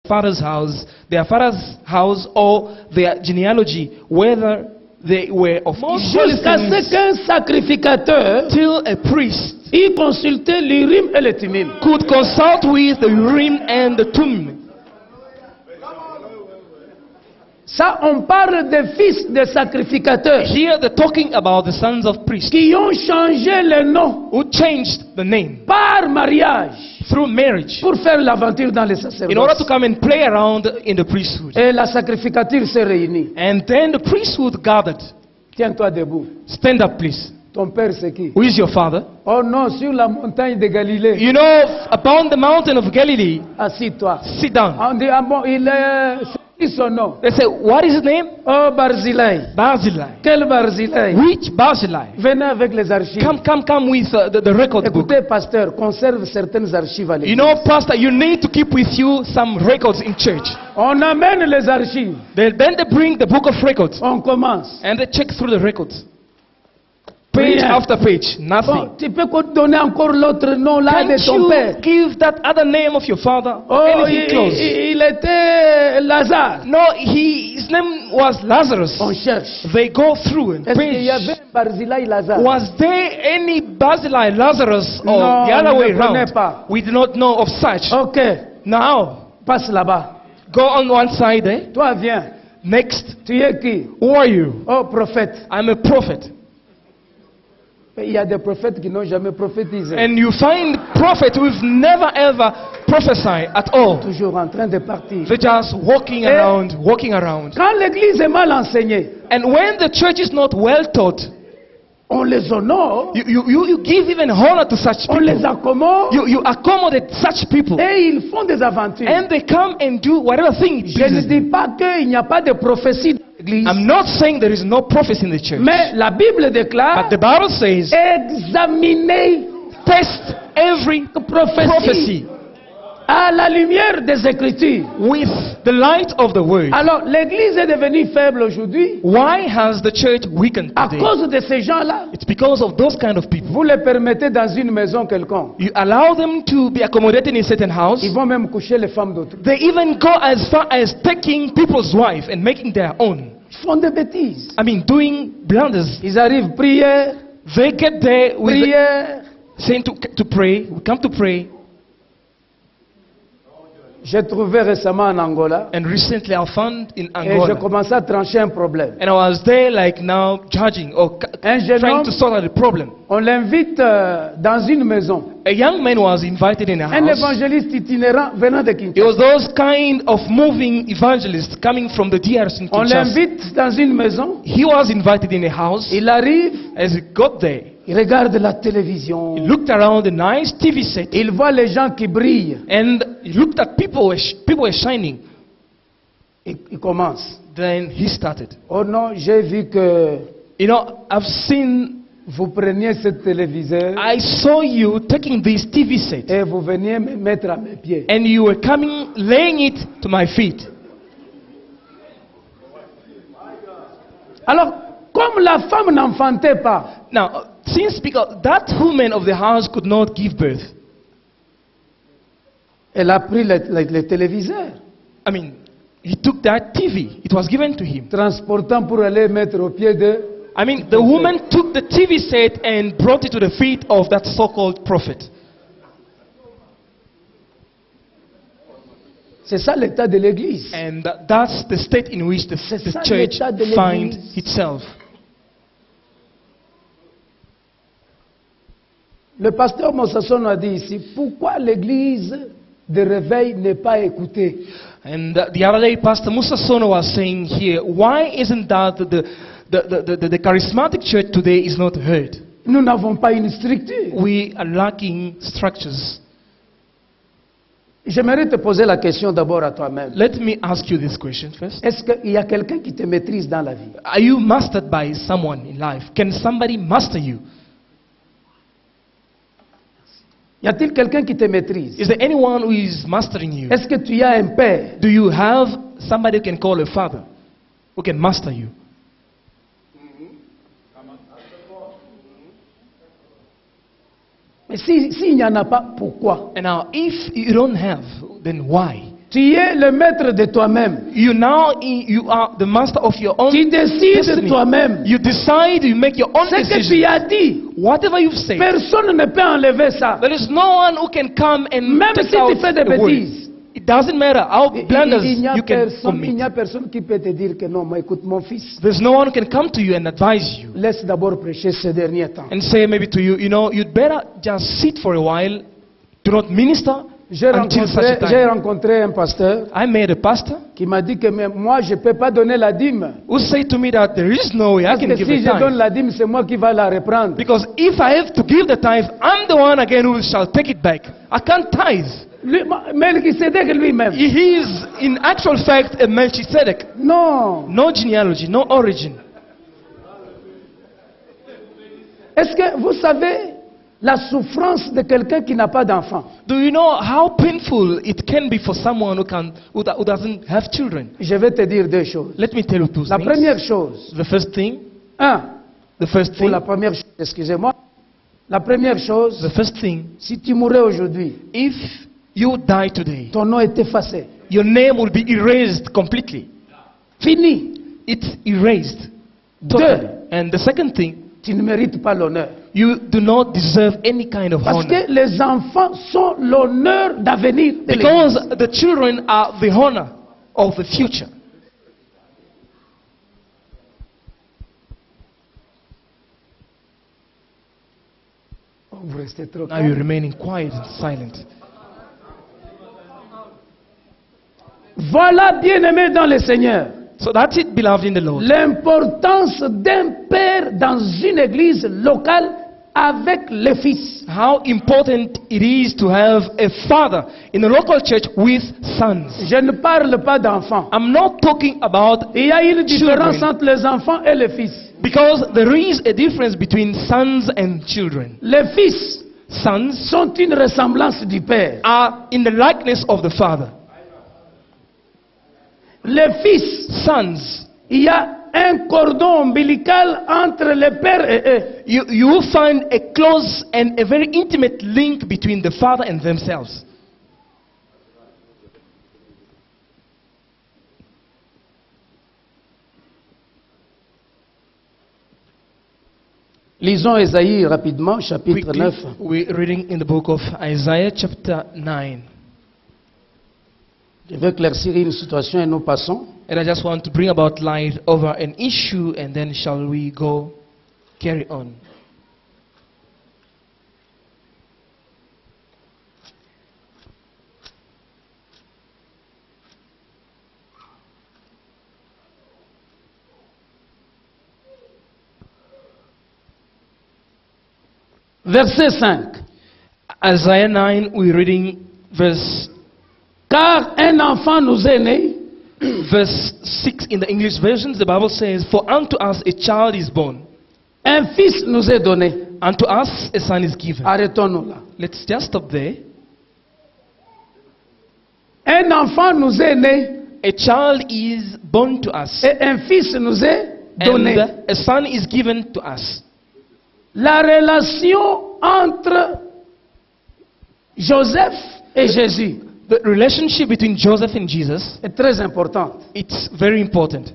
father's house, their father's house or their genealogy, whether they were of Jusqu'à ce qu'un sacrificateur till a priest y consultait l'Urim et le Thummim. could consult with the Urim and the Thummim. Ça, on parle des fils des sacrificateurs Here they're talking about the sons of priests qui ont changé le nom who changed the name par mariage through marriage pour faire l'aventure dans les in order to sacerdoces. come and play around in the priesthood. Et la sacrificature s'est réunie. And then the priesthood gathered. Tiens-toi debout. Stand up, please. Ton père, c'est qui? Who is your father? Oh non, sur la montagne de Galilée. You know, upon the mountain of Galilee, Assis-toi. sit down. On dit, ah bon, il est... C'est qui son nom? They say, what is his name? Oh, Barzillai. Barzillai. Quel Barzillai? Which Barzillai? Venez avec les archives. Come with the record book. Écoutez, pasteur, conserve certaines archives à l'église. You know, pastor, you need to keep with you some records in church. On amène les archives. Then they bring the book of records On commence. and they check through the records. Page Rien. after page, nothing. Bon, tu peux donner encore l'autre nom là Can't de ton you père. give that other name of your father? Oh, Anything close? il était Lazare. No, his name was Lazarus. On cherche. They go through and Est-ce qu'il y page. avait un Barzillai Lazare? Was there any Barzillai Lazarus or No, the other on way ne connaît around? pas. We do not know of such. Ok, Now, passe là-bas. go on one side there. Toi, viens. Next, Tu es qui? who are you? Oh, prophète. I'm a prophet. Il y a des prophètes qui n'ont jamais prophétisé. And you find prophets who've never ever prophesied at all. Toujours en train de partir. They're just walking around, walking around. Quand l'église est mal enseignée, And when the church is not well taught, on les honore, you give even honor to such on les people. accommode You accommodate such people. et ils font des aventures. And they come and do whatever thing it Je ne pleases dis them. pas qu'il n'y a pas de prophétie dans l'église, I'm not saying there is no prophecy in the church. mais la Bible déclare But the Bible says, examinez test every prophétie prophecy à la lumière des Écritures. with the light of the word. Alors l'église est devenue faible aujourd'hui Why has the church weakened à today? cause de ces gens-là. It's because of those kind of people. Vous les permettez dans une maison quelconque. You allow them to be accommodated in a certain house. Ils vont même coucher les femmes d'autrui. They even go as far as taking people's wife and making their own. Ils font des bêtises. I mean, doing blunders. Ils arrivent, prière, They get there with prière. saying to pray. We come to pray. J'ai trouvé récemment en Angola And recently I found in et j'ai Angola. commencé à trancher un problème. And I was there like now judging or Un jeune trying homme, to sort out the problem. on l'invite dans une maison. A young man was invited in a Un house. évangéliste itinérant venant de It Kinshasa. was those kind of moving evangelists coming from the DRC in On Kinshasa. l'invite dans une maison. He was invited in a house. Il arrive, As he got there, il regarde la télévision. he looked around a nice TV set Il voit les gens qui brillent. and he looked at people were shining. Il commence. Then he started. Oh non, j'ai vu que You know, I've seen, vous preniez ce téléviseur I saw you taking this TV set et vous veniez me mettre à mes pieds. and you were coming, laying it to my feet. Alors, comme la femme n'enfantait pas, Now, since because that woman of the house could not give birth, elle a pris le téléviseur, I mean, he took that TV. It was given to him. transportant pour aller mettre au pied de... I mean, the woman took the TV set and brought it to the feet of that so-called prophet. C'est ça l'état de l'église. And that's the state in which the ça, church l'état de finds l'Église. itself. Le pasteur Mosasson a dit ici, pourquoi l'église de réveil n'est pas écoutée? And the other day, Pastor Musa Sono was saying here, why isn't that the charismatic church today is not heard? Nous n'avons pas une structure. We are lacking structures. J'aimerais te poser la question d'abord à toi-même. Let me ask you this question first. Est-ce qu'il y a quelqu'un qui te maîtrise dans la vie? Are you mastered by someone in life? Can somebody master you? Y a-t-il quelqu'un qui te maîtrise? Is there anyone who is mastering you? Est-ce que tu as un père? Do you have somebody you can call a father who can master you? Mais s'il n'y en a pas, pourquoi? And now, if you don't have, then why? Tu es le maître de toi-même. You are the master of your own Tu décides destiny. toi-même. You decide, you make your own Ce que tu decision. as dit, Whatever you've said, personne ne peut enlever ça. there is no one who can come and Même take si out tu fais des the word. bêtises. It doesn't matter how blunders Il n'y a you can personne, il n'y commit. a personne qui peut te dire que non, mais écoute mon fils, There's no one who can come to you and advise you laisse d'abord prêcher ces derniers temps. and say maybe to you, you'd better just sit for a while, do not minister J'ai until such a time. rencontré un pasteur I met a pastor qui m'a dit que mais moi je ne peux pas donner la dîme. who said to me that there is no way I Parce can que give si the je donne tithe. la dîme, c'est moi qui va la reprendre. Because if I have to give the tithe, I'm the one again who shall take it back. I can't tithe. Melchisedec lui-même. He is in actual fact a Melchizedek. Non. No genealogy, no origin. Est-ce que vous savez la souffrance de quelqu'un qui n'a pas d'enfant? Do you know how painful it can be for someone who doesn't have children? Je vais te dire deux choses. Let me tell you two La things. première chose, The first thing, the première chose, excusez-moi. La première chose, the first thing, si tu mourais aujourd'hui, if you die today, ton nom est effacé. your name will be erased completely. Fini. It's erased. Deux, Totally. And the second thing, tu ne mérites pas l'honneur. you do not deserve any kind of Parce honor. que les enfants sont l'honneur d'avenir de l'Église. Because the children are the honor of the future. Oh, vous restez trop Now you're calme. remaining quiet and silent. Voilà, bien-aimés dans le Seigneur, So that's it, beloved in the Lord. l'importance d'un père dans une église locale avec les fils. How important it is to have a father in a local church with sons. Je ne parle pas d'enfants. I'm not talking about Il y a une différence children, entre les enfants et les fils. because there is a difference between sons and children. Les fils Sons sont une ressemblance du père. are in the likeness of the father. Les fils, Sons, il y a un cordon ombilical entre le père et eux. you will find a close and a very intimate link between the father and themselves. Lisons Ésaïe rapidement, chapitre Quickly, 9. we're reading in the book of Isaiah chapter 9. Je vais éclaircir une situation et nous passons. And I just want to bring about light over an issue, and then shall we go carry on. Verset 5. Isaiah 9, we're reading verse Car un enfant nous est né, verse 6 in the English versions. The Bible says, "For unto us a child is born, un fils nous est donné. unto us a son is given." Arrêtons-nous là. Let's just stop there. Un enfant nous est né A child is born to us, et un fils nous est donné. and a son is given to us. La relation entre Joseph et Jésus The relationship between Joseph and Jesus, est très importante. it's very important.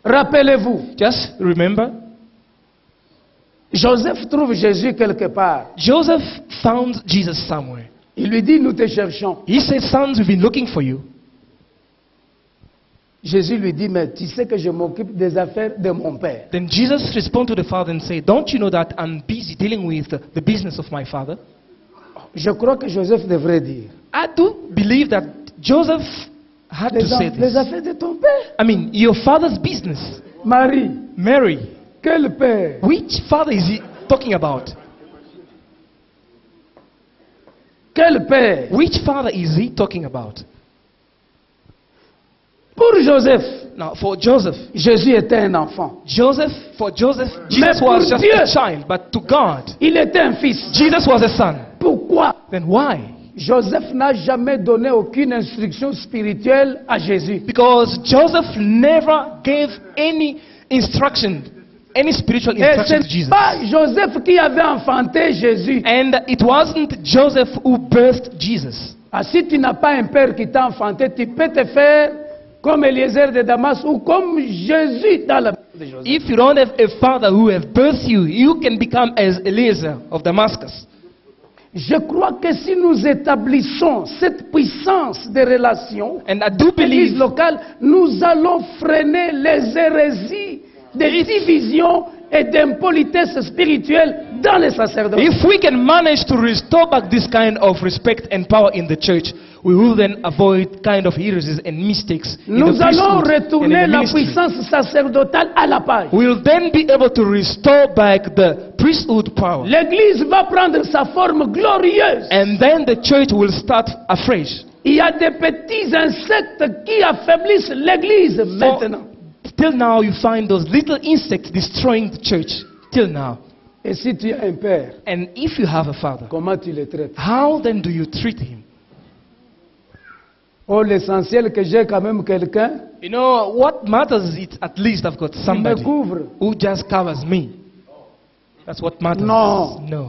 Rappelez-vous, Just remember, Joseph trouve Jésus quelque part. Joseph found Jesus somewhere. Il lui dit, nous te cherchons. He said, "Sons, we've been looking for you." Jésus lui dit, mais tu sais que je m'occupe des affaires de mon père. Then Jesus responded to the father and said, "Don't you know that I'm busy dealing with the business of my father?" Je crois que Joseph devrait dire, I do believe that Joseph had to say les this. affaires de ton père. I mean, your father's business. Marie, Mary, quel père? which father is he talking about? Quel père? Which father is he talking about? Pour Joseph, Now, for Joseph, Jésus était un enfant. for Joseph, Jesus pour was just Dieu, a child, but to God, il était un fils. Jesus was a son. Pourquoi? Then why? Joseph n'a jamais donné aucune instruction spirituelle à Jésus. Because Joseph never gave any instruction, any spiritual Et ce instruction to n'est Jesus. pas Joseph qui avait enfanté Jésus. And it wasn't Joseph who birthed Jesus. Ah, si tu n'as pas un père qui t'a enfanté, tu peux te faire comme Eliezer de Damas ou comme Jésus dans la maison de Joseph. If you don't have a father who have birthed you, you can become as Eliezer of Damascus. Je crois que si nous établissons cette puissance de relations, And I do l'église believe locale, nous allons freiner les hérésies des divisions et d'impolitesse spirituelle dans les sacerdoces. if we can manage to restore back this kind of respect and power in the church, we will then avoid kind of heresies and mistakes in Nous the allons priesthood and in retourner the la ministry. puissance sacerdotale à la page. We will then be able to restore back the priesthood power. L'église va prendre sa forme glorieuse. And then the church will start afresh. Il y a des petits insectes qui affaiblissent l'église maintenant. Till now you find those little insects destroying the church. Till now. Et si tu as un père, And if you have a father, comment tu le traites? how then do you treat him? Oh, l'essentiel que j'ai quand même quelqu'un You know, what matters is at least I've got qui me somebody couvre. who just covers me. That's what matters. No. No.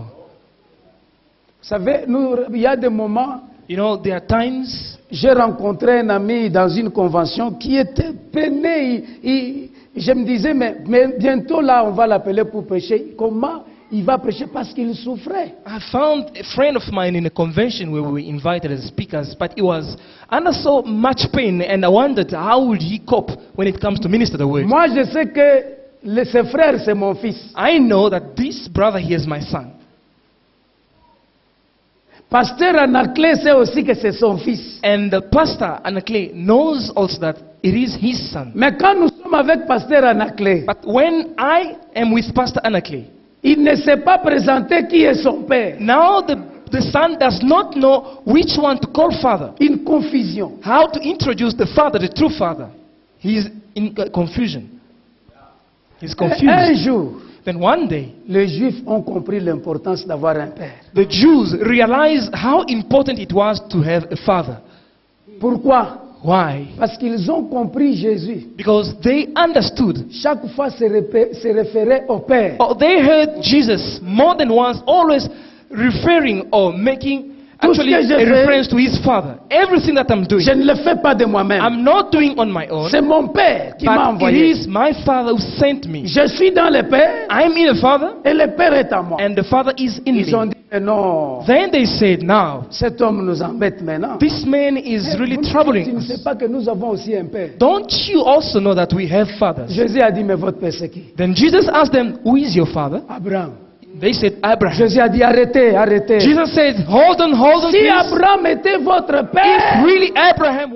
Vous savez, il y a des moments, You know, there are times j'ai rencontré un ami dans une convention qui était peiné. Je me disais, mais bientôt là, on va l'appeler pour prêcher. Comment il va prêcher? Parce qu'il souffrait. I found a friend of mine in a convention where we were invited as speakers, but he was under so much pain, and I wondered how would he cope when it comes to minister the word. Moi, je sais que ses frères, c'est mon fils. I know that this brother here is my son. Pasteur Anaclé sait aussi que c'est son fils. And the pastor, Anakle, knows also that it is his son. Mais quand nous sommes avec Pasteur Anaclé, But when I am with Pastor Anakle, il ne sait pas présenter qui est son père. now the son does not know which one to call father, Une confusion. how to introduce the father, the true father. He is in confusion. He's Un confused. jour, Then one day, les Juifs ont compris l'importance d'avoir un père. the Jews realized how important it was to have a father. Pourquoi? Why? Parce qu'ils ont compris Jésus. Because they understood, Chaque fois se référer au Père. or they heard Jesus more than once, always referring or making Tout ce actually que je a fais, reference to his father. Everything that I'm doing, Je ne le fais pas de moi-même. I'm not doing on my own, C'est mon Père qui m'a but it envoyé. is my father who sent me. Je suis dans le Père I'm in the father, et le Père est en moi. and the father is in Ils ont me. dit, mais non, Then they said, now, cet homme nous embête maintenant. this man is really Vous Tu troubling ne us. sais pas que nous avons aussi un Père. Don't you also know that we have fathers? Jésus a dit, mais votre Père c'est qui? Then Jesus asked them, who is your father? Abraham. They said, Abraham. Jésus a dit, arrêtez, arrêtez. Jesus said, hold on, Si please. Abraham était votre Père, If really Abraham